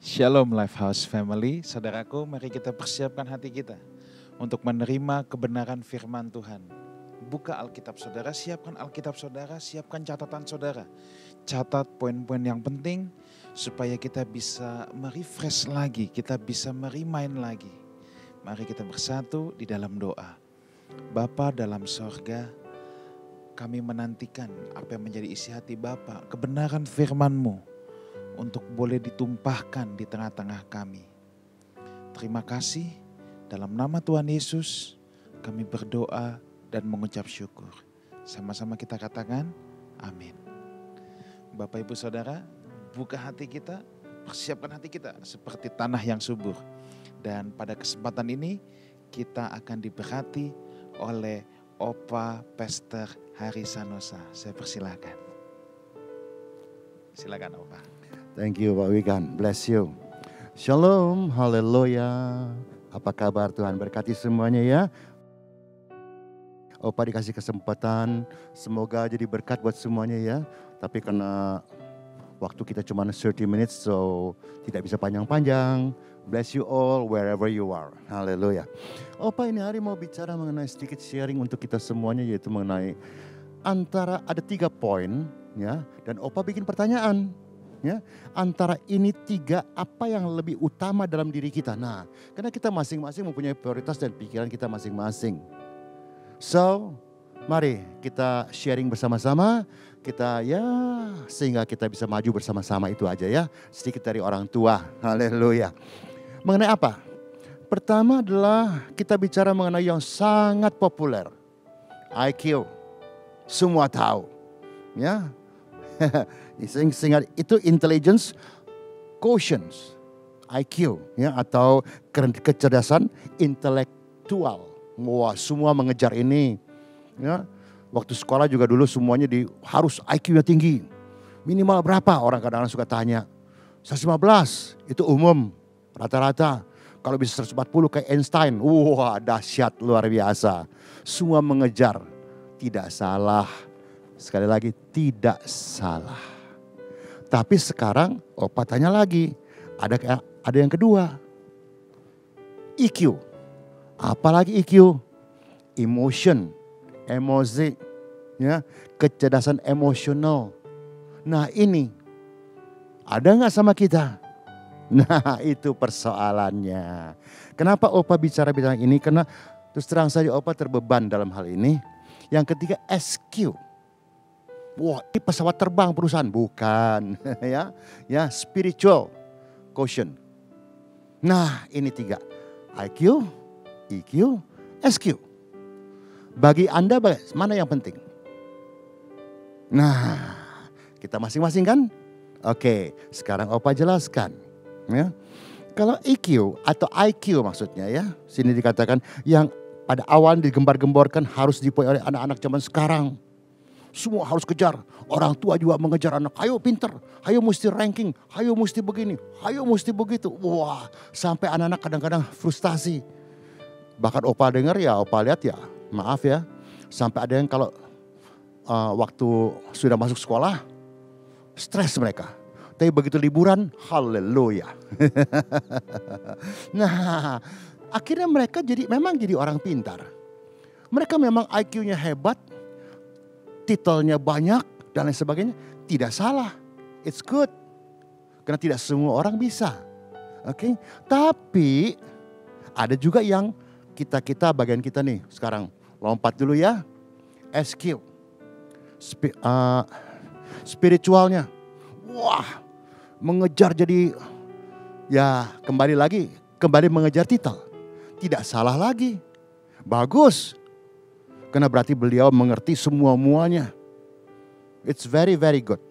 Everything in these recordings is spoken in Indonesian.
Shalom Lifehouse Family, saudaraku, mari kita persiapkan hati kita untuk menerima kebenaran firman Tuhan. Buka Alkitab saudara, siapkan Alkitab saudara, siapkan catatan saudara. Catat poin-poin yang penting supaya kita bisa merefresh lagi, kita bisa merimain lagi. Mari kita bersatu di dalam doa. Bapa dalam sorga, kami menantikan apa yang menjadi isi hati Bapa, kebenaran firman-Mu untuk boleh ditumpahkan di tengah-tengah kami. Terima kasih, dalam nama Tuhan Yesus kami berdoa dan mengucap syukur. Sama-sama kita katakan amin. Bapak Ibu Saudara, buka hati kita, persiapkan hati kita seperti tanah yang subur. Dan pada kesempatan ini kita akan diberkati oleh Opa Pastor Hari Sanosa. Saya persilakan. Silakan Opa. Thank you Pak Wikan, bless you. Shalom, haleluya. Apa kabar, Tuhan berkati semuanya ya. Opa dikasih kesempatan, semoga jadi berkat buat semuanya ya. Tapi karena waktu kita cuma 30 minutes, so tidak bisa panjang-panjang. Bless you all wherever you are, haleluya. Opa ini hari mau bicara mengenai sedikit sharing untuk kita semuanya, yaitu mengenai antara ada 3 poin ya. Dan Opa bikin pertanyaan. Ya, antara ini 3 apa yang lebih utama dalam diri kita. Nah, karena kita masing-masing mempunyai prioritas dan pikiran kita masing-masing. So, mari kita sharing bersama-sama. Kita ya sehingga kita bisa maju bersama-sama, itu aja ya. Sedikit dari orang tua. Haleluya. Mengenai apa? Pertama adalah kita bicara mengenai yang sangat populer. IQ. Semua tahu. Ya. Sehingga itu intelligence quotient, IQ ya, atau kecerdasan intelektual. Wah, semua mengejar ini ya. Waktu sekolah juga dulu semuanya harus IQ-nya tinggi. Minimal berapa? Orang kadang-kadang suka tanya. 115 itu umum rata-rata. Kalau bisa 140 kayak Einstein, wah dahsyat luar biasa. Semua mengejar, tidak salah. Sekali lagi tidak salah. Tapi sekarang Opa tanya lagi. Ada yang kedua. EQ. Apalagi EQ? Emotion. Emosi. Ya, kecerdasan emosional. Nah ini. Ada gak sama kita? Nah itu persoalannya. Kenapa Opa bicara ini? Karena terus terang saja Opa terbeban dalam hal ini. Yang ketiga SQ. Wah, ini pesawat terbang perusahaan, bukan ya spiritual quotient. Nah, ini 3. IQ, EQ, SQ. Bagi Anda mana yang penting? Nah, kita masing-masing kan? Oke, sekarang Opa jelaskan ya. Kalau EQ atau IQ maksudnya ya, sini dikatakan yang pada awal digembar-gemborkan harus dipunyai oleh anak-anak zaman sekarang. Semua harus kejar. Orang tua juga mengejar anak. Ayo pinter. Ayo mesti ranking. Ayo mesti begini. Ayo mesti begitu. Wah, sampai anak-anak kadang-kadang frustasi. Bahkan Opa dengar ya, Opa lihat ya. Maaf ya. Sampai ada yang kalau waktu sudah masuk sekolah, stres mereka. Tapi begitu liburan, haleluya. Nah, akhirnya mereka memang jadi orang pintar. Mereka memang IQ-nya hebat. Titelnya banyak dan lain sebagainya, tidak salah. It's good. Karena tidak semua orang bisa. Oke. Tapi ada juga yang kita bagian kita nih sekarang. Lompat dulu ya. SQ. Spiritualnya. Wah, mengejar jadi ya kembali mengejar titel. Tidak salah lagi. Bagus. Karena berarti beliau mengerti semua-muanya. It's very, very good.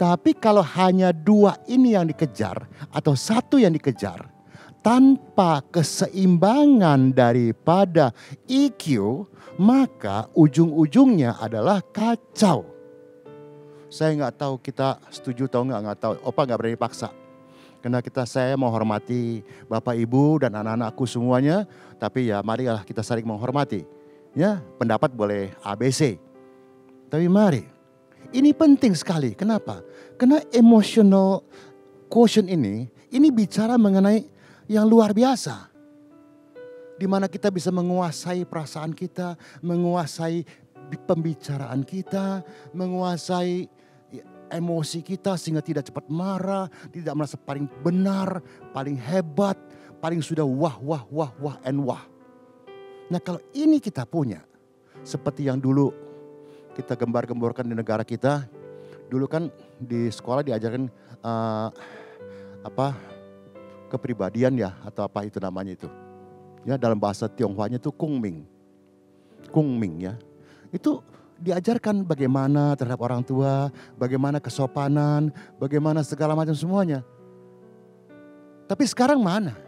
Tapi kalau hanya 2 ini yang dikejar atau 1 yang dikejar, tanpa keseimbangan daripada EQ, maka ujung-ujungnya adalah kacau. Saya nggak tahu kita setuju atau nggak tahu. Opa nggak berani paksa. Karena saya menghormati Bapak Ibu dan anak-anakku semuanya. Tapi ya marilah kita saling menghormati. Ya, pendapat boleh ABC. Tapi mari, ini penting sekali. Kenapa? Karena emotional quotient ini bicara mengenai yang luar biasa. Di mana kita bisa menguasai perasaan kita, menguasai pembicaraan kita, menguasai emosi kita sehingga tidak cepat marah, tidak merasa paling benar, paling hebat, paling sudah wah and wah. Nah kalau ini kita punya, seperti yang dulu kita gembar-gemborkan di negara kita, dulu kan di sekolah diajarkan kepribadian ya atau apa itu namanya itu. Ya dalam bahasa Tionghoanya itu Kungming ya. Itu diajarkan bagaimana terhadap orang tua, bagaimana kesopanan, bagaimana segala macam semuanya. Tapi sekarang mana?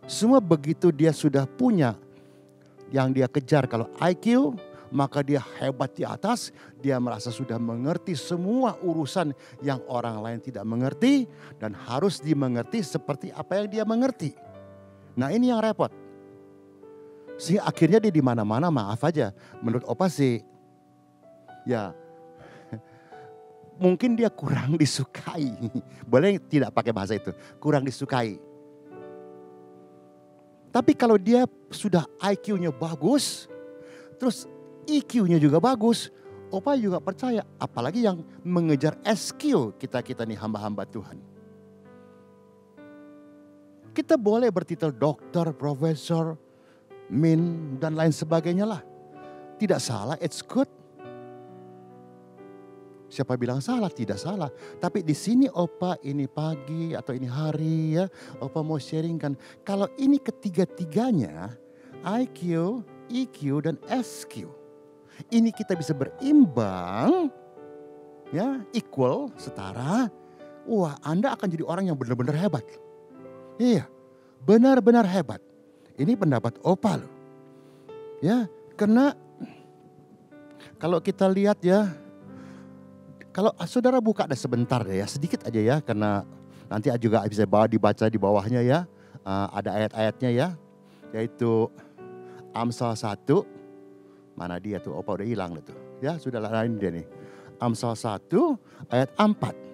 Semua begitu dia sudah punya yang dia kejar. Kalau IQ, maka dia hebat di atas. Dia merasa sudah mengerti semua urusan yang orang lain tidak mengerti. Dan harus dimengerti seperti apa yang dia mengerti. Nah ini yang repot. Sehingga akhirnya dia di mana-mana maaf aja. Menurut Opa sih, ya mungkin dia kurang disukai. Boleh tidak pakai bahasa itu, kurang disukai. Tapi kalau dia sudah IQ-nya bagus, terus EQ-nya juga bagus, Opa juga percaya. Apalagi yang mengejar SQ kita nih hamba-hamba Tuhan. Kita boleh bertitel dokter, profesor, min dan lain sebagainya lah. Tidak salah, it's good. Siapa bilang salah? Tidak salah. Tapi di sini Opa ini pagi atau ini hari ya, Opa mau sharingkan. Kalau ini ketiga-tiganya, IQ, EQ dan SQ. Ini kita bisa berimbang, ya equal, setara. Wah Anda akan jadi orang yang benar-benar hebat. Iya, benar-benar hebat. Ini pendapat Opa loh. Ya, karena kalau kita lihat ya, kalau saudara buka ada sebentar deh ya, sedikit aja ya, karena nanti juga bisa dibaca di bawahnya ya, ada ayat-ayatnya ya, yaitu Amsal 1, mana dia tuh, Opa udah hilang tuh, ya sudah lain dia nih, Amsal 1 ayat 4.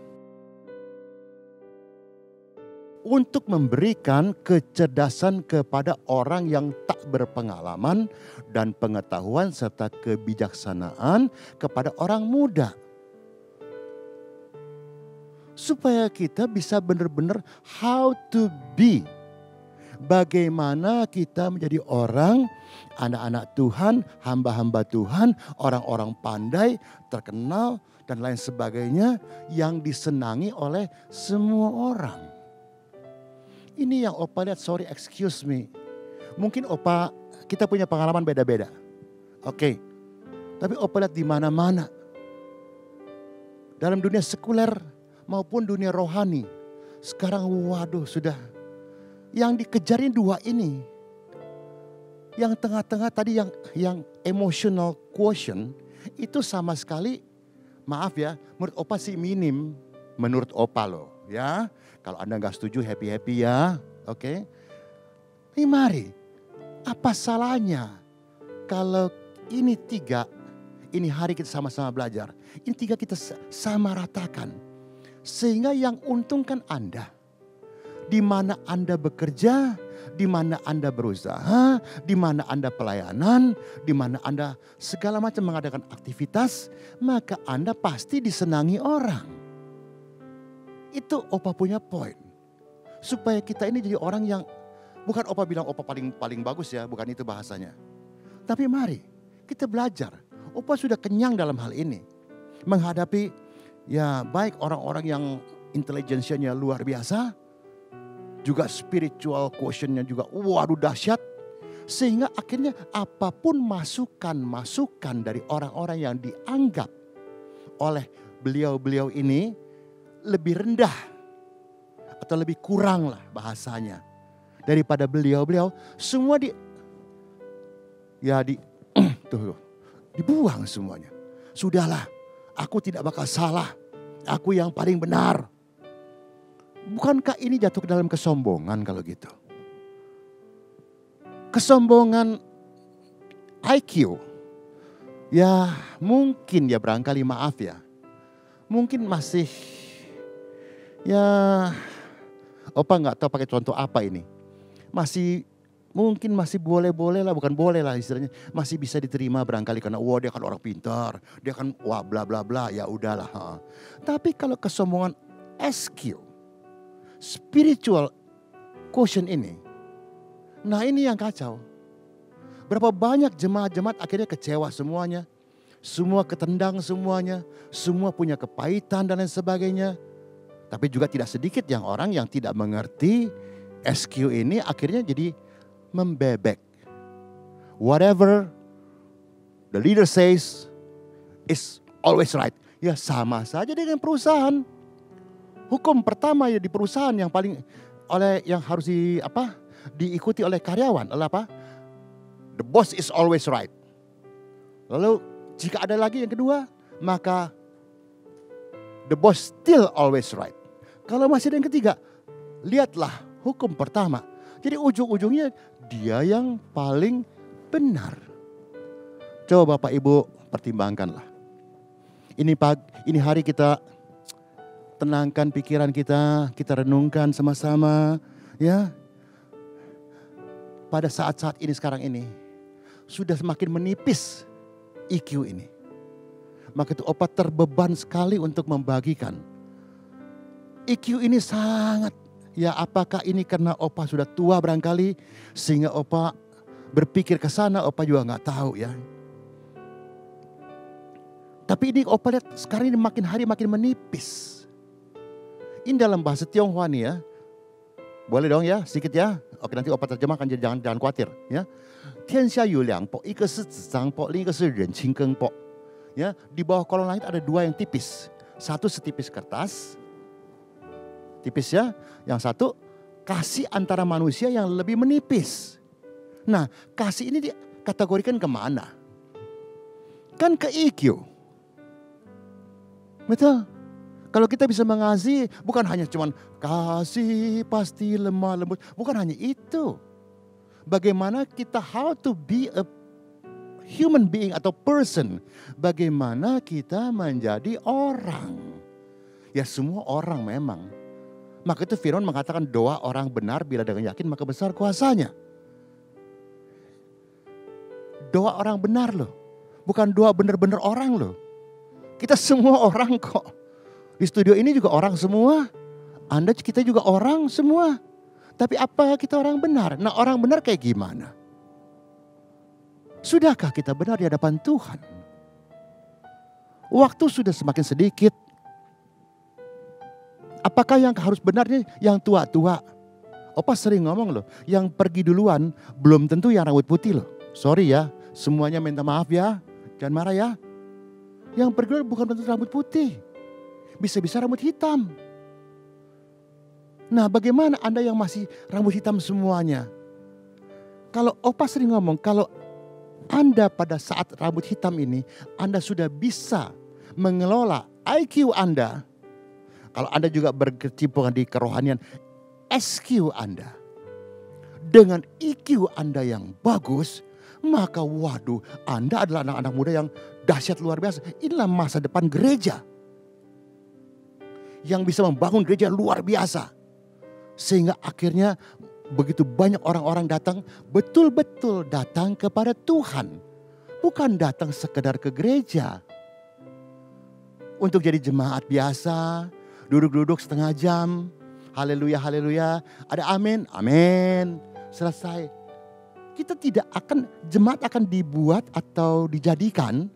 Untuk memberikan kecerdasan kepada orang yang tak berpengalaman dan pengetahuan serta kebijaksanaan kepada orang muda. Supaya kita bisa benar-benar how to be. Bagaimana kita menjadi orang, anak-anak Tuhan, hamba-hamba Tuhan, orang-orang pandai, terkenal dan lain sebagainya yang disenangi oleh semua orang. Ini yang Opa lihat, sorry excuse me. Mungkin Opa, kita punya pengalaman beda-beda. Oke. Tapi Opa lihat di mana-mana. Dalam dunia sekuler maupun dunia rohani. Sekarang waduh sudah. Yang dikejarin dua ini. Yang tengah-tengah tadi yang emotional quotient. Itu sama sekali, maaf ya, menurut Opa sih minim. Menurut Opa loh ya. Kalau Anda gak setuju happy-happy ya. Oke. Ini mari. Apa salahnya kalau ini 3, ini hari kita sama-sama belajar. Ini 3 kita sama ratakan. Sehingga yang untungkan Anda. Di mana Anda bekerja, di mana Anda berusaha, di mana Anda pelayanan, di mana Anda segala macam mengadakan aktivitas, maka Anda pasti disenangi orang. Itu Opa punya poin. Supaya kita ini jadi orang yang, bukan Opa bilang Opa paling bagus ya, bukan itu bahasanya. Tapi mari kita belajar. Opa sudah kenyang dalam hal ini. Menghadapi ya baik orang-orang yang intelijensianya luar biasa. Juga spiritual quotientnya juga waduh dahsyat. Sehingga akhirnya apapun masukan dari orang-orang yang dianggap oleh beliau-beliau ini lebih rendah atau lebih kurang lah bahasanya daripada beliau-beliau, semua dibuang semuanya. Sudahlah, aku tidak bakal salah, aku yang paling benar. Bukankah ini jatuh ke dalam kesombongan kalau gitu? Kesombongan IQ, ya mungkin ya barangkali maaf ya, mungkin masih Ya, Opa nggak tahu pakai contoh apa ini. Mungkin masih boleh-boleh lah, bukan boleh lah istilahnya. Masih bisa diterima barangkali karena wah dia kan orang pintar, dia kan wah bla bla bla, ya udahlah. Tapi kalau kesombongan SQ, spiritual quotient ini, nah ini yang kacau. Berapa banyak jemaat-jemaat akhirnya kecewa semuanya. Semua ketendang semuanya, semua punya kepahitan dan lain sebagainya. Tapi juga tidak sedikit yang orang yang tidak mengerti SQ ini akhirnya jadi membebek. Whatever the leader says is always right. Ya sama saja dengan perusahaan. Hukum pertama ya di perusahaan yang paling yang harus diikuti oleh karyawan adalah apa? The boss is always right. Lalu jika ada lagi yang kedua, maka the boss still always right. Kalau masih ada yang ketiga, lihatlah hukum pertama. Jadi ujung-ujungnya dia yang paling benar. Coba Bapak Ibu pertimbangkanlah. Ini hari kita tenangkan pikiran kita renungkan sama-sama, ya. Pada saat-saat ini sekarang ini sudah semakin menipis IQ ini. Maka itu Opa terbeban sekali untuk membagikan. IQ ini sangat, ya apakah ini karena Opa sudah tua barangkali sehingga Opa berpikir ke sana, Opa juga nggak tahu ya. Tapi ini Opa lihat sekarang ini makin hari makin menipis. Ini dalam bahasa Tionghoa nih ya. Boleh dong ya, sedikit ya. Oke nanti Opa terjemahkan, jangan khawatir ya. 天下有两薄，一个是纸张薄，另一个是人情根薄。Ya, di bawah kolong langit ada dua yang tipis. Satu setipis kertas, tipis ya. Yang satu kasih antara manusia yang lebih menipis. Nah, kasih ini dikategorikan kemana? Kan ke IQ. Betul. Kalau kita bisa mengasihi, bukan hanya cuman kasih pasti lemah lembut. Bukan hanya itu. Bagaimana kita how to be a human being atau person. Bagaimana kita menjadi orang. Ya semua orang memang. Maka itu Firman mengatakan doa orang benar bila dengan yakin maka besar kuasanya. Doa orang benar loh. Bukan doa benar-benar orang loh. Kita semua orang kok. Di studio ini juga orang semua. Kita juga orang semua. Tapi apa kita orang benar? Nah orang benar kayak gimana? Sudahkah kita benar di hadapan Tuhan? Waktu sudah semakin sedikit. Apakah yang harus benarnya yang tua-tua? Opa sering ngomong loh, yang pergi duluan belum tentu yang rambut putih loh. Sorry ya, semuanya minta maaf ya, jangan marah ya. Yang pergi duluan bukan tentu rambut putih, bisa-bisa rambut hitam. Nah bagaimana Anda yang masih rambut hitam semuanya? Kalau Opa sering ngomong, kalau Anda pada saat rambut hitam ini, Anda sudah bisa mengelola IQ Anda. Kalau Anda juga berkecimpungan di kerohanian, SQ Anda. Dengan IQ Anda yang bagus, maka waduh Anda adalah anak-anak muda yang dahsyat luar biasa. Inilah masa depan gereja. Yang bisa membangun gereja luar biasa. Sehingga akhirnya begitu banyak orang-orang datang, betul-betul datang kepada Tuhan. Bukan datang sekedar ke gereja. Untuk jadi jemaat biasa, duduk-duduk setengah jam. Haleluya, haleluya. Ada amin, amin. Selesai. Jemaat akan dibuat atau dijadikan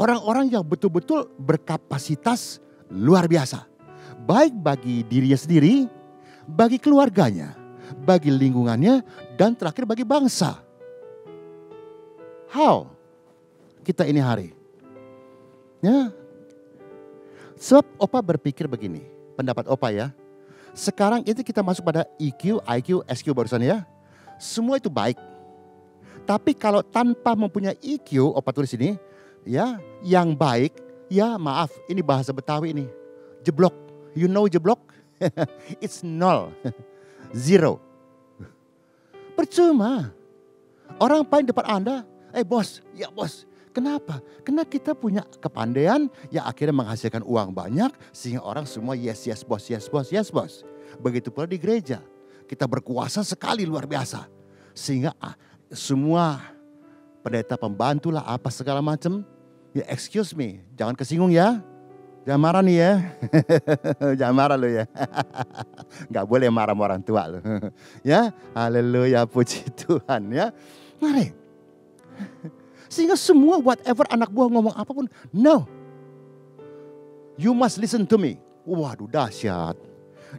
orang-orang yang betul-betul berkapasitas luar biasa. Baik bagi dirinya sendiri, bagi keluarganya, bagi lingkungannya, dan terakhir bagi bangsa. How? Kita ini hari. Ya. Sebab Opa berpikir begini, pendapat Opa ya. Sekarang itu kita masuk pada EQ, IQ, SQ barusan ya. Semua itu baik. Tapi kalau tanpa mempunyai EQ, Opa tulis ini, ya, yang baik, ya maaf, ini bahasa Betawi ini. Jeblok. You know jeblok? It's nol. Zero. Percuma. Orang paling depan Anda, bos, ya bos. Kenapa? Karena kita punya kepandaian yang akhirnya menghasilkan uang banyak sehingga orang semua yes, yes bos, yes bos, yes bos. Begitu pula di gereja. Kita berkuasa sekali luar biasa. Sehingga semua pendeta pembantu lah apa segala macam. Ya excuse me, jangan kesinggung ya. Jangan marah nih ya. Jangan marah lo ya. Gak boleh marah sama orang tua lo. Ya, haleluya, puji Tuhan ya. Mari. Sehingga semua whatever anak buah ngomong apapun, no. You must listen to me. Waduh dahsyat.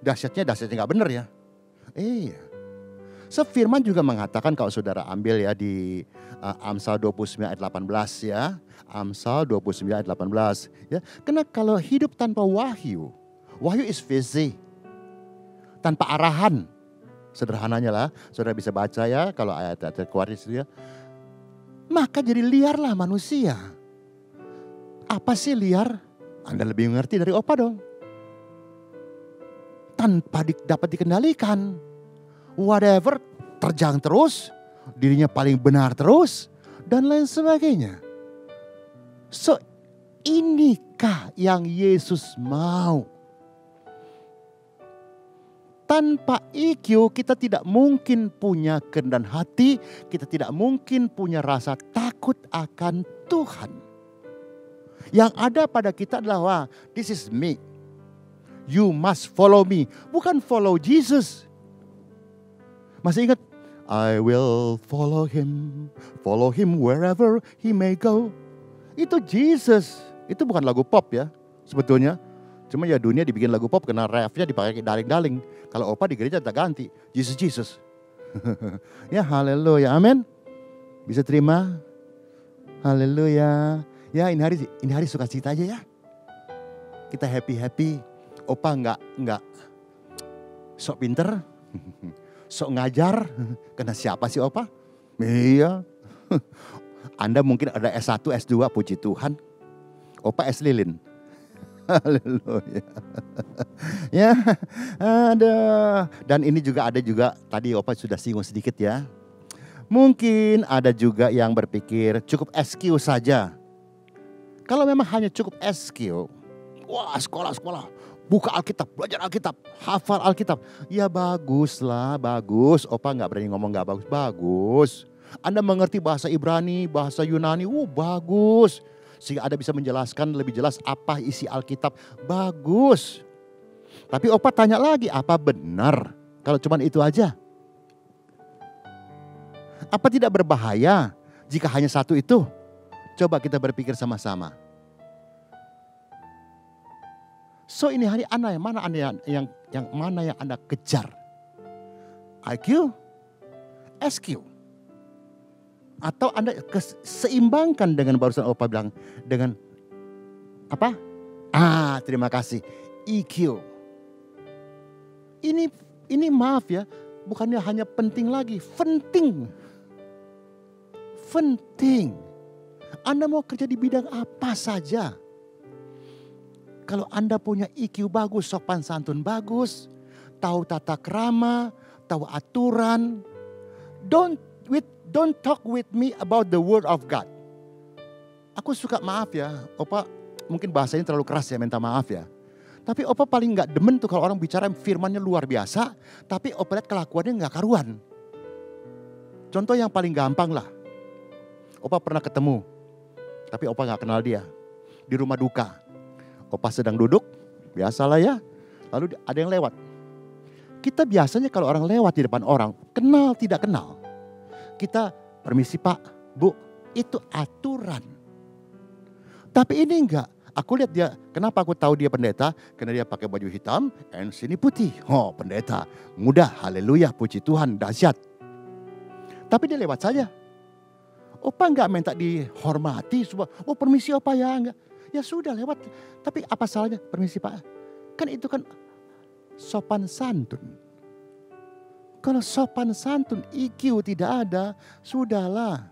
Dahsyatnya gak benar ya. Iya. So firman juga mengatakan kalau saudara ambil ya di Amsal 29 ayat 18 ya. Amsal 29 ayat 18 ya. Karena kalau hidup tanpa wahyu, wahyu is busy. Tanpa arahan. Sederhananya lah, saudara bisa baca ya kalau ayat-ayat keluar itu ya. Maka jadi liarlah manusia. Apa sih liar? Anda lebih mengerti dari Opa dong. Tanpa dapat dikendalikan. Whatever, terjang terus, dirinya paling benar terus, dan lain sebagainya. So, inikah yang Yesus mau? Tanpa IQ kita tidak mungkin punya kerendahan hati, kita tidak mungkin punya rasa takut akan Tuhan. Yang ada pada kita adalah, wah, this is me. You must follow me, bukan follow Jesus. Masih ingat? I will follow him wherever he may go. Itu Jesus. Itu bukan lagu pop ya sebetulnya. Cuma ya dunia dibikin lagu pop karena refnya dipakai daling-daling. Kalau Opa di gereja tak ganti. Jesus. Ya haleluya, amin. Bisa terima? Haleluya. Ya ini hari sukacita aja ya. Kita happy. Opa enggak sok pinter. Sok ngajar, karena siapa sih Opa? Iya. Anda mungkin ada S1, S2, puji Tuhan. Opa S lilin. Haleluya. Ya, ada. Dan ini juga ada tadi Opa sudah singgung sedikit ya. Mungkin ada juga yang berpikir cukup SQ saja. Kalau memang hanya cukup SQ, wah sekolah. Buka Alkitab, belajar Alkitab, hafal Alkitab. Ya bagus lah, bagus. Opa gak berani ngomong gak bagus, bagus. Anda mengerti bahasa Ibrani, bahasa Yunani, bagus. Sehingga Anda bisa menjelaskan lebih jelas apa isi Alkitab, bagus. Tapi Opa tanya lagi, apa benar kalau cuma itu aja? Apa tidak berbahaya jika hanya satu itu? Coba kita berpikir sama-sama. So ini hari Anda mana yang Anda kejar? IQ, SQ, atau Anda seimbangkan dengan barusan Opa bilang dengan apa? Terima kasih, EQ. Ini maaf ya, bukannya hanya penting lagi, penting. Anda mau kerja di bidang apa saja? Kalau Anda punya IQ bagus, sopan santun bagus, tahu tata krama, tahu aturan. Don't talk with me about the word of God. Aku suka, maaf ya, Opa mungkin bahasanya terlalu keras ya, minta maaf ya. Tapi Opa paling gak demen tuh kalau orang bicara firmannya luar biasa, tapi Opa lihat kelakuannya gak karuan. Contoh yang paling gampang lah. Opa pernah ketemu, tapi Opa gak kenal dia. Di rumah duka. Opa sedang duduk, biasalah ya. Lalu ada yang lewat. Kita biasanya kalau orang lewat di depan orang, kenal tidak kenal. Kita permisi Pak, Bu, itu aturan. Tapi ini enggak. Aku lihat dia, kenapa aku tahu dia pendeta? Karena dia pakai baju hitam, and sini putih. Oh pendeta, mudah, haleluya, puji Tuhan, dahsyat. Tapi dia lewat saja. Opa enggak minta dihormati. Oh permisi Opa ya, enggak. Ya sudah lewat, tapi apa salahnya? Permisi Pak, kan itu kan sopan santun. Kalau sopan santun, IQ tidak ada, sudahlah.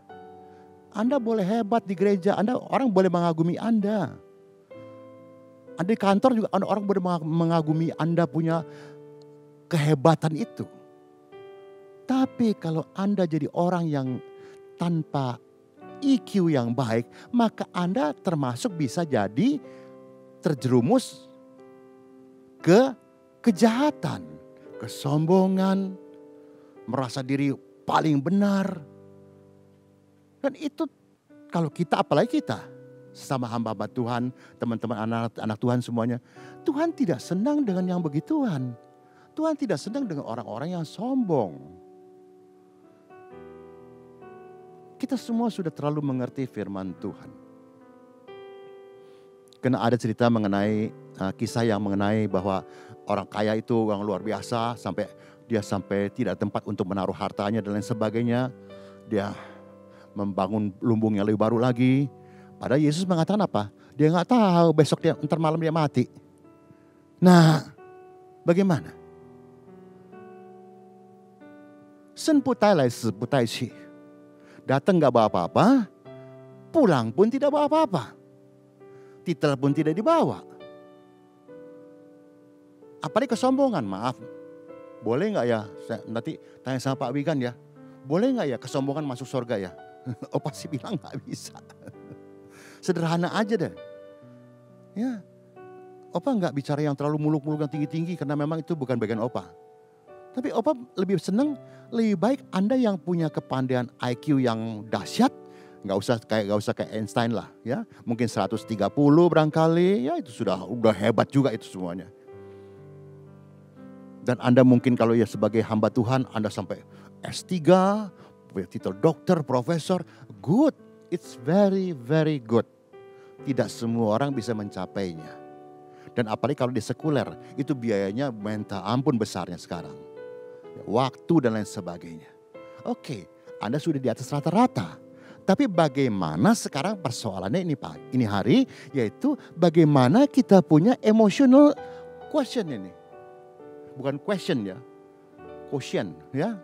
Anda boleh hebat di gereja, orang boleh mengagumi Anda. Anda di kantor juga orang boleh mengagumi Anda punya kehebatan itu. Tapi kalau Anda jadi orang yang tanpa EQ yang baik, maka Anda termasuk bisa jadi terjerumus ke kejahatan, kesombongan, merasa diri paling benar. Dan itu kalau kita, apalagi kita, sesama hamba-hamba Tuhan, teman-teman anak-anak Tuhan semuanya, Tuhan tidak senang dengan yang begituan. Tuhan tidak senang dengan orang-orang yang sombong. Kita semua sudah terlalu mengerti firman Tuhan. Karena ada cerita mengenai kisah yang mengenai bahwa orang kaya itu yang luar biasa sampai tidak tempat untuk menaruh hartanya dan lain sebagainya. Dia membangun lumbung yang lebih baru lagi. Padahal Yesus mengatakan apa? Dia nggak tahu besok ntar malam dia mati. Nah, bagaimana? Sen putai lai si putai si. Datang nggak bawa apa-apa, pulang pun tidak bawa apa-apa. Titel pun tidak dibawa. Apalagi kesombongan, maaf. Boleh nggak ya, saya nanti tanya sama Pak Wigan ya. Boleh nggak ya kesombongan masuk surga ya? Oh pasti bilang nggak bisa. Sederhana aja deh. Ya, Opa nggak bicara yang terlalu muluk-muluk yang tinggi-tinggi karena memang itu bukan bagian Opa. Tapi Opa lebih senang, lebih baik Anda yang punya kepandaian IQ yang dahsyat, nggak usah kayak Einstein lah, ya. Mungkin 130 barangkali, ya itu udah hebat juga itu semuanya. Dan Anda mungkin kalau ya sebagai hamba Tuhan, Anda sampai S3, punya titel dokter, profesor, good, it's very very good. Tidak semua orang bisa mencapainya. Dan apalagi kalau di sekuler, itu biayanya minta ampun besarnya sekarang. Waktu dan lain sebagainya. Oke, Anda sudah di atas rata-rata. Tapi bagaimana sekarang persoalannya ini hari, yaitu bagaimana kita punya emotional quotient ini. Bukan question ya, quotient ya.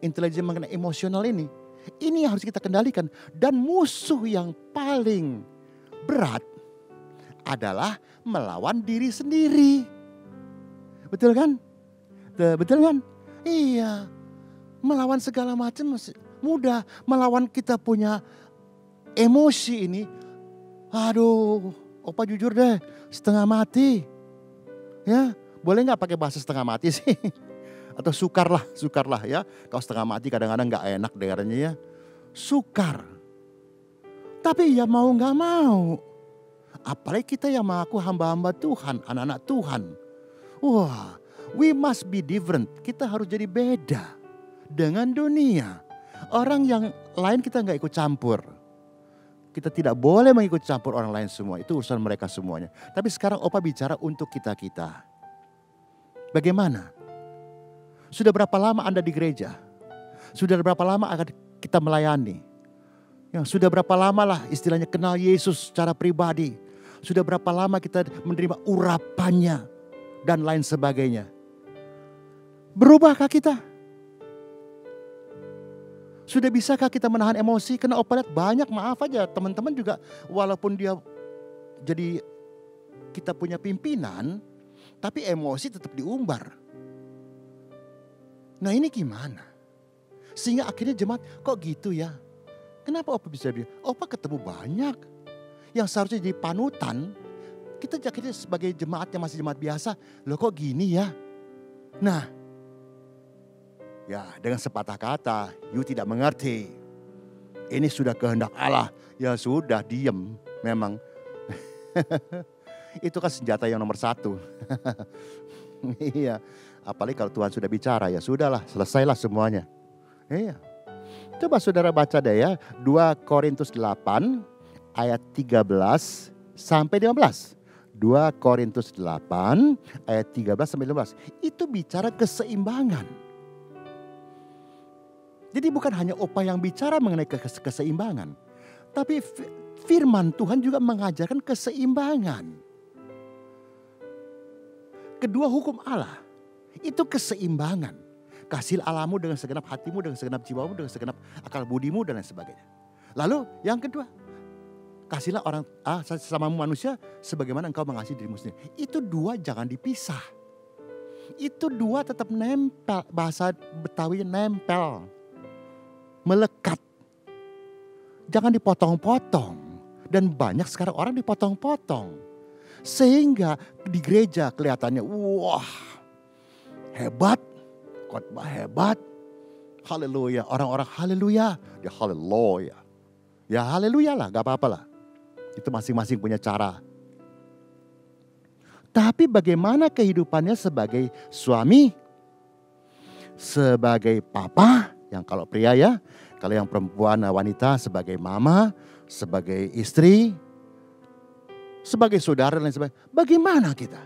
Intelijen mengenai emosional ini yang harus kita kendalikan. Dan musuh yang paling berat adalah melawan diri sendiri. Betul kan? Betul kan? Iya. Melawan segala macam mudah. Melawan kita punya emosi ini. Aduh, Opa jujur deh, setengah mati. Ya, boleh nggak pakai bahasa setengah mati sih? Atau sukar lah ya. Kalau setengah mati kadang-kadang nggak enak dengarnya ya. Sukar. Tapi ya mau nggak mau. Apalagi kita yang mengaku hamba-hamba Tuhan, anak-anak Tuhan. Wah, we must be different. Kita harus jadi beda dengan dunia. Orang yang lain kita nggak ikut campur. Kita tidak boleh mengikut campur orang lain semua. Itu urusan mereka semuanya. Tapi sekarang Opa bicara untuk kita-kita. Bagaimana? Sudah berapa lama Anda di gereja? Sudah berapa lama akan kita melayani? Ya, sudah berapa lama lah istilahnya kenal Yesus secara pribadi? Sudah berapa lama kita menerima urapannya dan lain sebagainya? Berubahkah kita? Sudah bisakah kita menahan emosi? Karena Opa lihat banyak, maaf aja teman-teman juga walaupun dia jadi kita punya pimpinan, tapi emosi tetap diumbar. Nah ini gimana? Sehingga akhirnya jemaat kok gitu ya? Kenapa Opa bisa bilang? Opa ketemu banyak yang seharusnya jadi panutan. Kita akhirnya sebagai jemaat yang masih jemaat biasa, loh kok gini ya? Nah, ya dengan sepatah kata, you tidak mengerti. Ini sudah kehendak Allah. Ya sudah, diem memang. Itu kan senjata yang nomor 1. Iya, apalagi kalau Tuhan sudah bicara, ya sudahlah, selesailah semuanya. Iya. Coba saudara baca deh ya, 2 Korintus 8 ayat 13 sampai 15. 2 Korintus 8 ayat 13 sampai 15. Itu bicara keseimbangan. Jadi bukan hanya Opa yang bicara mengenai keseimbangan. Tapi firman Tuhan juga mengajarkan keseimbangan. Kedua hukum Allah itu keseimbangan. Kasih Allahmu dengan segenap hatimu, dengan segenap jiwamu, dengan segenap akal budimu dan lain sebagainya. Lalu yang kedua, kasihlah orang sesamamu manusia sebagaimana engkau mengasihi dirimu sendiri. Itu dua jangan dipisah. Itu dua tetap nempel, bahasa Betawi nempel, melekat. jangan dipotong-potong. Dan banyak sekarang orang dipotong-potong. Sehingga di gereja kelihatannya, wah hebat, khotbah hebat. Haleluya, orang-orang haleluya, ya haleluya. Ya haleluya lah, gak apa-apa lah. Itu masing-masing punya cara. Tapi bagaimana kehidupannya sebagai suami, sebagai papa, yang kalau pria ya, kalau yang perempuan wanita sebagai mama, sebagai istri, sebagai saudara dan lain sebagainya. Bagaimana kita?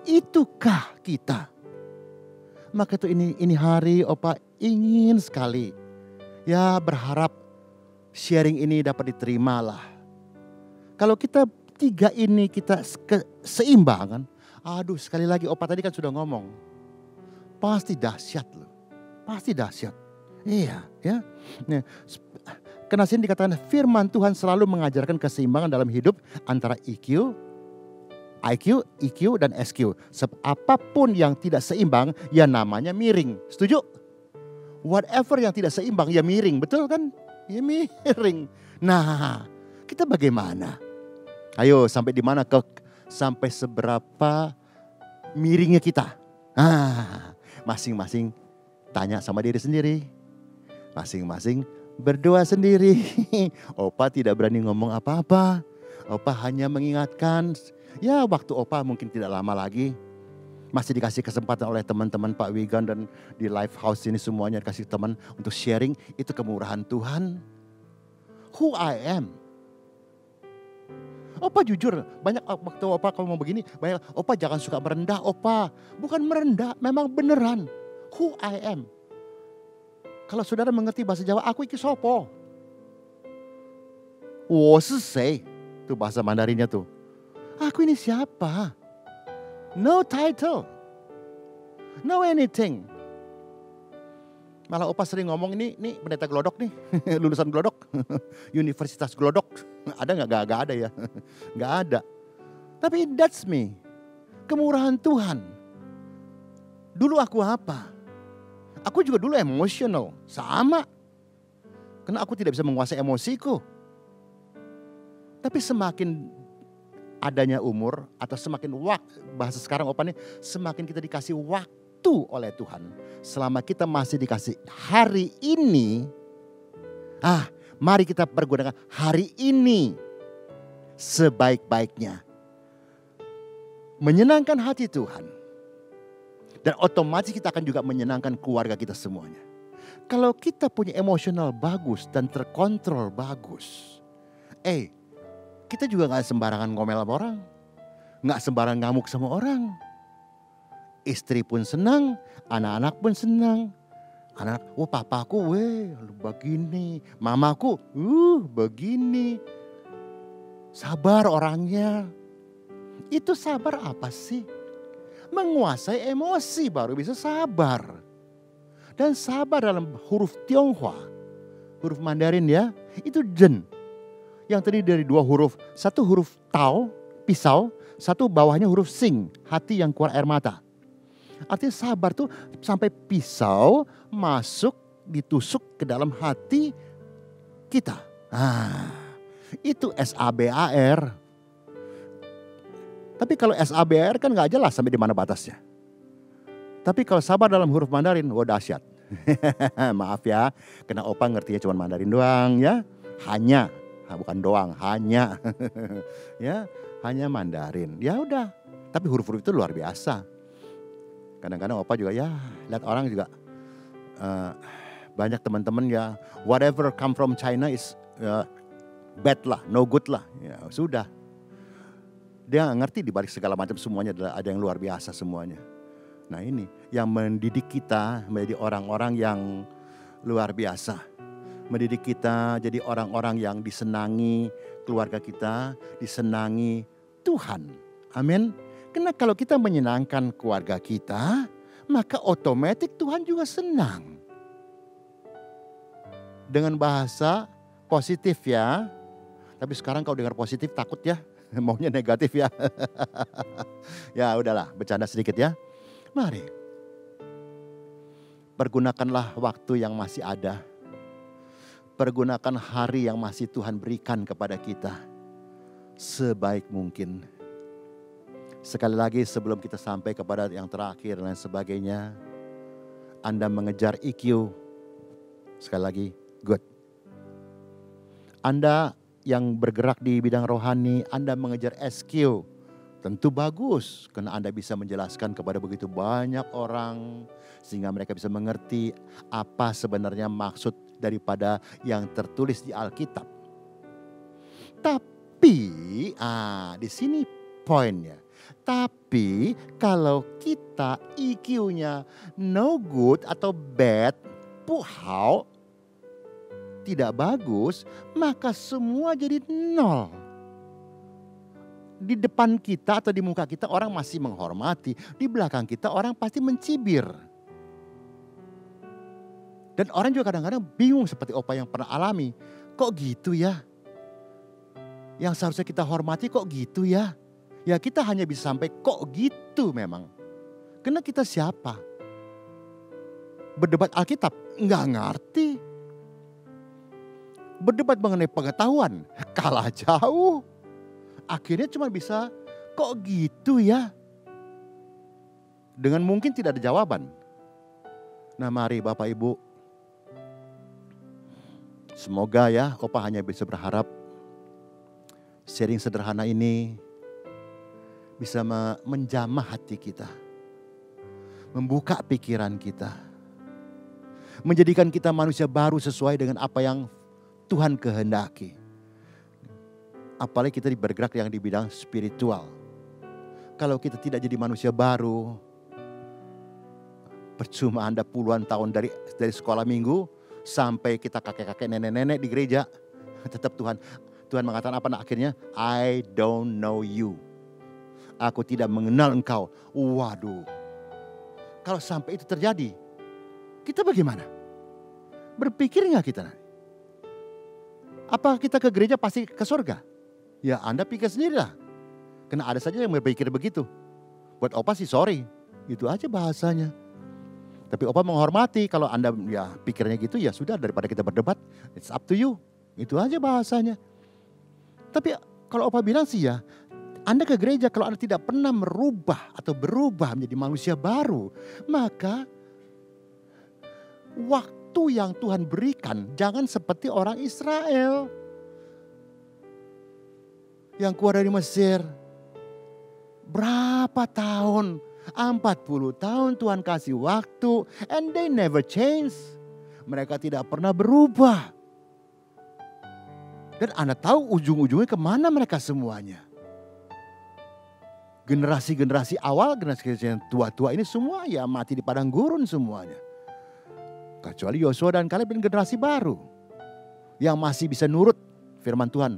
Itukah kita? Maka itu ini hari Opa ingin sekali ya berharap sharing ini dapat diterima lah. Kalau kita tiga ini kita seimbangan, aduh sekali lagi Opa tadi kan sudah ngomong, pasti dahsyat loh, pasti dahsyat. Iya ya. Nah, karena sini dikatakan firman Tuhan selalu mengajarkan keseimbangan dalam hidup antara IQ, EQ dan SQ. Sebab apapun yang tidak seimbang ya namanya miring. Setuju? Whatever yang tidak seimbang ya miring, betul kan? Ya miring. Nah, kita bagaimana? Ayo sampai di mana sampai seberapa miringnya kita? Masing-masing tanya sama diri sendiri. Masing-masing berdoa sendiri. Opa tidak berani ngomong apa-apa. Opa hanya mengingatkan. Ya waktu Opa mungkin tidak lama lagi. Masih dikasih kesempatan oleh teman-teman Pak Wigan dan di live house ini semuanya dikasih teman untuk sharing. Itu kemurahan Tuhan. Who I am. Opa jujur, banyak waktu Opa kalau mau begini, banyak Opa jangan suka merendah Opa. Bukan merendah, memang beneran. Who I am. Kalau saudara mengerti bahasa Jawa, aku iki sopo. 我是谁? Itu bahasa Mandarinnya tuh. Aku ini siapa? No title. No anything. Malah Opa sering ngomong ini pendeta Glodok nih. Lulusan Glodok. Universitas Glodok. Ada gak? Gak ada ya. Gak ada. Tapi that's me. Kemurahan Tuhan. Dulu aku apa? Aku juga dulu emosional. Sama. Karena aku tidak bisa menguasai emosiku. Tapi semakin adanya umur atau semakin bahasa sekarang Opa nih, semakin kita dikasih waktu oleh Tuhan. Selama kita masih dikasih hari ini, mari kita pergunakan hari ini sebaik-baiknya. Menyenangkan hati Tuhan. Dan otomatis kita akan juga menyenangkan keluarga kita semuanya. Kalau kita punya emosional bagus dan terkontrol bagus. Kita juga gak sembarangan ngomel sama orang. Gak sembarangan ngamuk sama orang. Istri pun senang, anak-anak pun senang. Anak, papaku begini. Mamaku, begini. Sabar orangnya. Itu sabar apa sih? Menguasai emosi baru bisa sabar. Dan sabar dalam huruf Tionghoa, huruf Mandarin ya, itu jen. Yang terdiri dari dua huruf, satu huruf tao, pisau, satu bawahnya huruf sing, hati yang keluar air mata. Artinya sabar tuh sampai pisau masuk, ditusuk ke dalam hati kita. Itu SABAR. Tapi kalau SABAR kan gak jelas sampai di mana batasnya. Tapi kalau sabar dalam huruf Mandarin, dahsyat. Maaf ya, karena Opa ngertinya cuma Mandarin doang ya. Hanya, bukan doang, hanya. Ya, hanya Mandarin. Ya udah, tapi huruf-huruf itu luar biasa. Kadang-kadang Opa juga ya, lihat orang juga. Banyak teman-teman ya, whatever come from China is bad lah, no good lah. Ya sudah. Dia ngerti di balik segala macam semuanya ada yang luar biasa semuanya. Nah ini yang mendidik kita menjadi orang-orang yang luar biasa. Mendidik kita jadi orang-orang yang disenangi keluarga kita, disenangi Tuhan. Amin. Karena kalau kita menyenangkan keluarga kita, maka otomatis Tuhan juga senang. Dengan bahasa positif ya. Tapi sekarang kalau dengar positif takut ya. Maunya negatif ya. Ya udahlah, bercanda sedikit ya. Mari. Pergunakanlah waktu yang masih ada. pergunakan hari yang masih Tuhan berikan kepada kita sebaik mungkin. Sekali lagi sebelum kita sampai kepada yang terakhir dan sebagainya, Anda mengejar EQ, sekali lagi, good. Anda yang bergerak di bidang rohani, Anda mengejar SQ, tentu bagus. Karena Anda bisa menjelaskan kepada begitu banyak orang, sehingga mereka bisa mengerti apa sebenarnya maksud daripada yang tertulis di Alkitab. Tapi, di sini poinnya. Tapi kalau kita EQ-nya no good atau bad, puhau, tidak bagus, maka semua jadi nol. Di depan kita atau di muka kita orang masih menghormati, di belakang kita orang pasti mencibir. Dan orang juga kadang-kadang bingung seperti Opa yang pernah alami. Kok gitu ya? Yang seharusnya kita hormati kok gitu ya? Ya kita hanya bisa sampai kok gitu memang. Karena kita siapa? Berdebat Alkitab? Nggak ngerti. Berdebat mengenai pengetahuan? Kalah jauh. Akhirnya cuma bisa kok gitu ya? Dengan mungkin tidak ada jawaban. Nah mari Bapak Ibu. Semoga ya Opa hanya bisa berharap sharing sederhana ini bisa menjamah hati kita. Membuka pikiran kita. Menjadikan kita manusia baru sesuai dengan apa yang Tuhan kehendaki. Apalagi kita bergerak yang di bidang spiritual. Kalau kita tidak jadi manusia baru, percuma Anda puluhan tahun dari sekolah minggu sampai kita kakek-kakek nenek-nenek di gereja, tetap Tuhan mengatakan apa akhirnya? I don't know you. Aku tidak mengenal engkau. Waduh. Kalau sampai itu terjadi, kita bagaimana? Berpikir nggak kita? Apa kita ke gereja pasti ke surga? Ya Anda pikir sendirilah. Karena ada saja yang berpikir begitu. Buat Opa sih sorry. Itu aja bahasanya. Tapi Opa menghormati kalau Anda ya pikirnya gitu ya sudah daripada kita berdebat. It's up to you. Itu aja bahasanya. Tapi kalau Opa bilang sih ya. Anda ke gereja kalau Anda tidak pernah merubah atau berubah menjadi manusia baru. Maka waktu yang Tuhan berikan jangan seperti orang Israel yang keluar dari Mesir. Berapa tahun? 40 tahun Tuhan kasih waktu and they never change. Mereka tidak pernah berubah. Dan Anda tahu ujung-ujungnya kemana mereka semuanya. Generasi-generasi awal, generasi yang tua-tua ini semua ya mati di padang gurun semuanya. Kecuali Yosua dan Kaleb dan generasi baru. Yang masih bisa nurut firman Tuhan.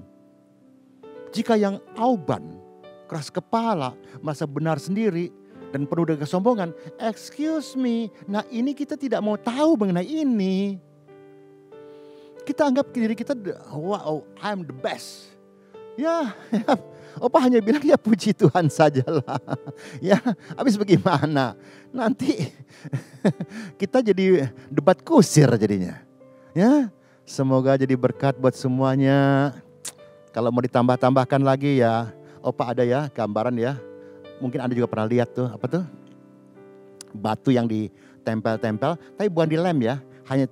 Jika yang auban, keras kepala, merasa benar sendiri, dan penuh dengan kesombongan. Excuse me, nah ini kita tidak mau tahu mengenai ini. Kita anggap diri kita, wow I'm the best. Ya, Opa hanya bilang ya puji Tuhan sajalah. Ya, habis bagaimana? Nanti kita jadi debat kusir jadinya. Ya, semoga jadi berkat buat semuanya. Kalau mau ditambah-tambahkan lagi ya, Opa ada ya gambaran ya. Mungkin Anda juga pernah lihat tuh, apa tuh? Batu yang ditempel-tempel, tapi bukan dilem ya. Hanya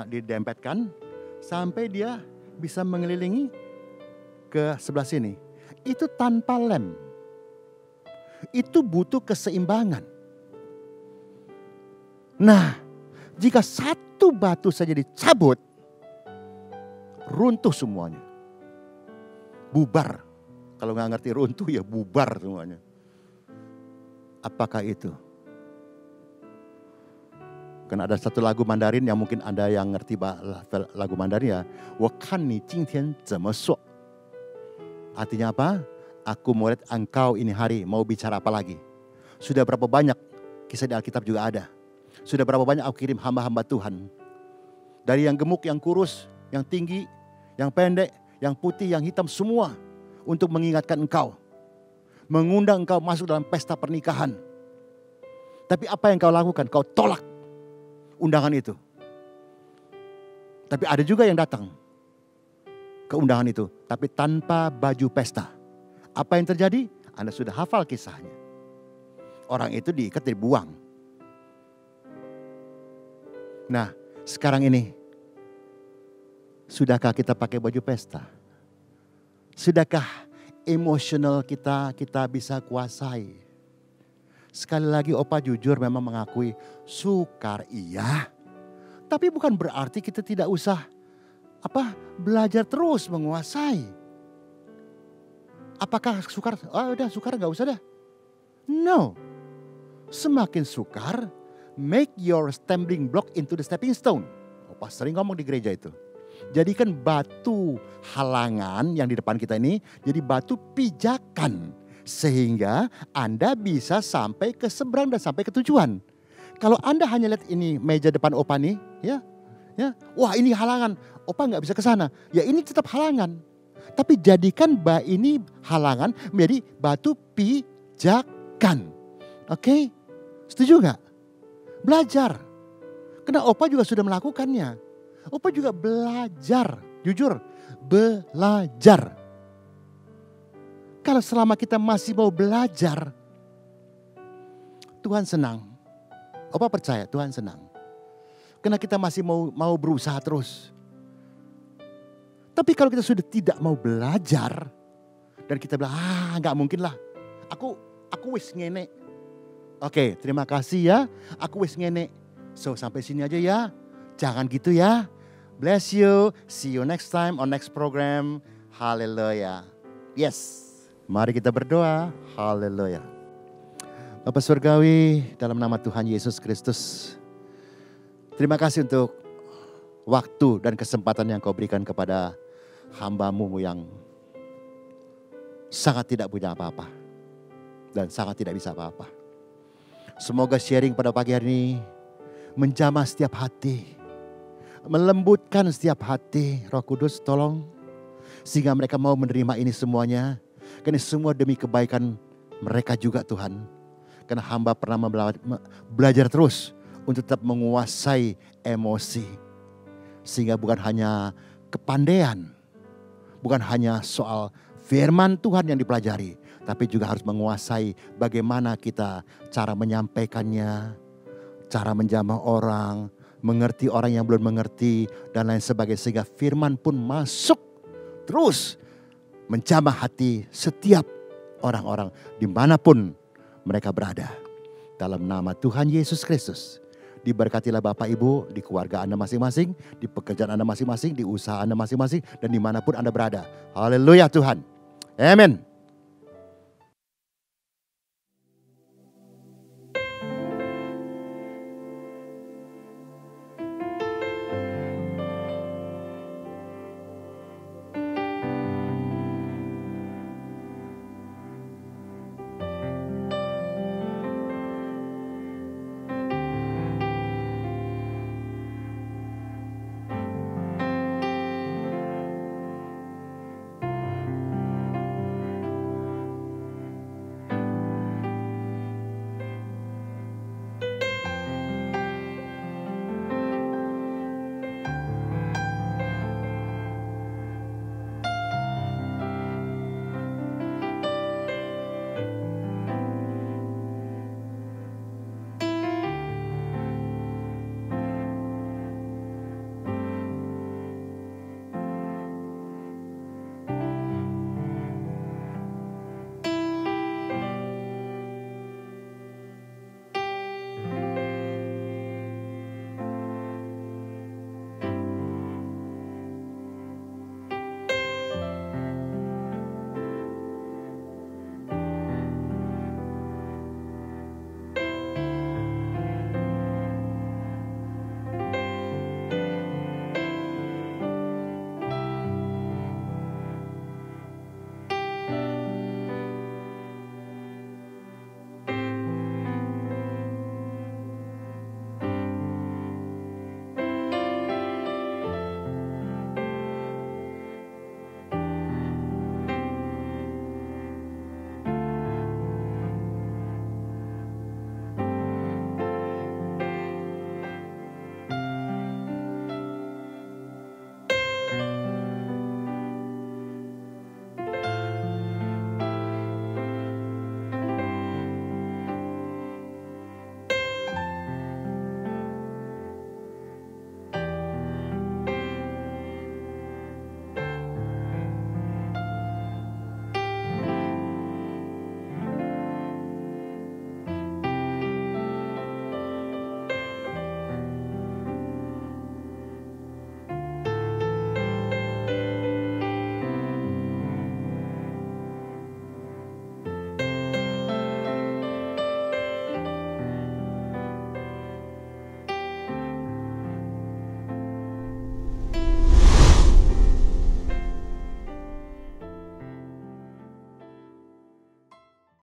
didempetkan sampai dia bisa mengelilingi ke sebelah sini. Itu tanpa lem. Itu butuh keseimbangan. Nah, jika satu batu saja dicabut, runtuh semuanya. Bubar. Kalau nggak ngerti runtuh ya bubar semuanya. Apakah itu? Karena ada satu lagu Mandarin yang mungkin Anda yang ngerti lagu Mandarin ya. 我看你今天怎么说. Artinya apa? Aku mau lihat engkau ini hari mau bicara apa lagi. Sudah berapa banyak kisah di Alkitab juga ada. Sudah berapa banyak aku kirim hamba-hamba Tuhan. Dari yang gemuk, yang kurus, yang tinggi, yang pendek, yang putih, yang hitam semua. Untuk mengingatkan engkau. Mengundang engkau masuk dalam pesta pernikahan. Tapi apa yang kau lakukan? Kau tolak undangan itu. Tapi ada juga yang datang ke undangan itu, tapi tanpa baju pesta. Apa yang terjadi? Anda sudah hafal kisahnya. Orang itu diikat, dibuang. Nah, sekarang ini, sudahkah kita pakai baju pesta? Sudahkah emosional kita bisa kuasai? Sekali lagi Opa jujur memang mengakui sukar iya. Tapi bukan berarti kita tidak usah belajar terus menguasai. Apakah sukar? Oh udah sukar gak usah dah. No. Semakin sukar, make your stumbling block into the stepping stone. Opa sering ngomong di gereja itu. Jadikan batu halangan yang di depan kita ini jadi batu pijakan. Sehingga Anda bisa sampai ke seberang dan sampai ke tujuan. Kalau Anda hanya lihat ini meja depan Opa nih, ya, wah ini halangan, Opa nggak bisa ke sana. Ya ini tetap halangan. Tapi jadikan ini halangan menjadi batu pijakan. Oke? Setuju nggak? Belajar. Karena Opa juga sudah melakukannya. Opa juga belajar, jujur, belajar. Kalau selama kita masih mau belajar, Tuhan senang. Opa percaya Tuhan senang. Karena kita masih mau berusaha terus. Tapi kalau kita sudah tidak mau belajar. Dan kita bilang, gak mungkin lah. Aku wis ngene. Oke, terima kasih ya. Aku wis ngene. So sampai sini aja ya. Jangan gitu ya. Bless you. See you next time on next program. Haleluya. Yes. Mari kita berdoa. Haleluya. Bapak Surgawi, dalam nama Tuhan Yesus Kristus, terima kasih untuk waktu dan kesempatan yang kau berikan kepada hamba-Mu yang sangat tidak punya apa-apa dan sangat tidak bisa apa-apa. Semoga sharing pada pagi hari ini menjamah setiap hati, melembutkan setiap hati. Roh Kudus tolong sehingga mereka mau menerima ini semuanya, karena semua demi kebaikan mereka juga Tuhan. Karena hamba pernah belajar terus untuk tetap menguasai emosi. Sehingga bukan hanya kepandaian, bukan hanya soal firman Tuhan yang dipelajari, tapi juga harus menguasai bagaimana kita cara menyampaikannya, cara menjamah orang, mengerti orang yang belum mengerti, dan lain sebagainya. Sehingga firman pun masuk terus menjamah hati setiap orang-orang dimanapun mereka berada. Dalam nama Tuhan Yesus Kristus, diberkatilah Bapak Ibu di keluarga Anda masing-masing, di pekerjaan Anda masing-masing, di usaha Anda masing-masing, dan dimanapun Anda berada. Haleluya Tuhan. Amin.